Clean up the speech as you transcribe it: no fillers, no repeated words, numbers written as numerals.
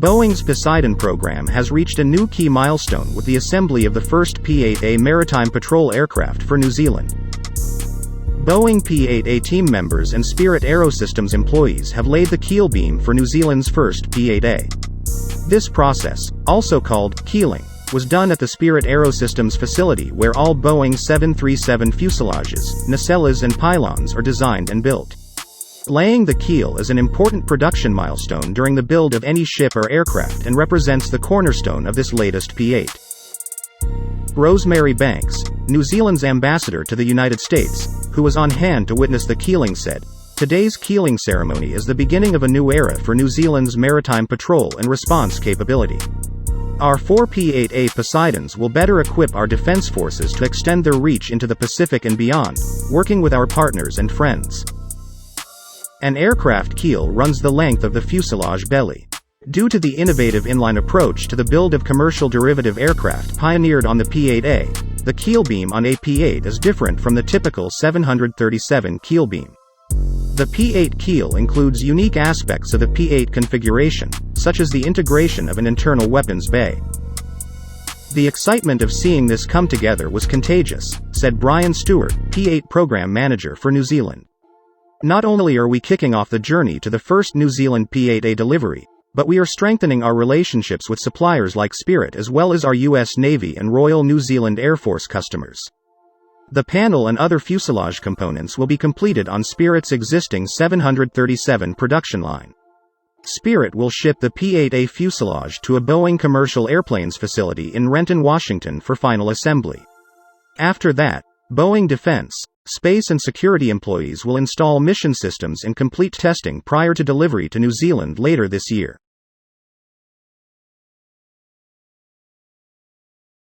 Boeing's Poseidon program has reached a new key milestone with the assembly of the first P-8A Maritime Patrol Aircraft for New Zealand. Boeing P-8A team members and Spirit Aerosystems employees have laid the keel beam for New Zealand's first P-8A. This process, also called keeling, was done at the Spirit Aerosystems facility where all Boeing 737 fuselages, nacelles and pylons are designed and built. Laying the keel is an important production milestone during the build of any ship or aircraft and represents the cornerstone of this latest P-8. Rosemary Banks, New Zealand's ambassador to the United States, who was on hand to witness the keeling said, "Today's keeling ceremony is the beginning of a new era for New Zealand's maritime patrol and response capability. Our 4 P-8A Poseidons will better equip our defense forces to extend their reach into the Pacific and beyond, working with our partners and friends." An aircraft keel runs the length of the fuselage belly. Due to the innovative inline approach to the build of commercial derivative aircraft pioneered on the P-8A, the keel beam on a P-8 is different from the typical 737 keel beam. The P-8 keel includes unique aspects of the P-8 configuration, such as the integration of an internal weapons bay. "The excitement of seeing this come together was contagious," said Brian Stewart, P-8 Program Manager for New Zealand. "Not only are we kicking off the journey to the first New Zealand P-8A delivery, but we are strengthening our relationships with suppliers like Spirit as well as our U.S. Navy and Royal New Zealand Air Force customers. The panel and other fuselage components will be completed on Spirit's existing 737 production line. Spirit will ship the P-8A fuselage to a Boeing commercial airplanes facility in Renton, Washington for final assembly. After that, Boeing Defense, Space and Security employees will install mission systems and complete testing prior to delivery to New Zealand later this year.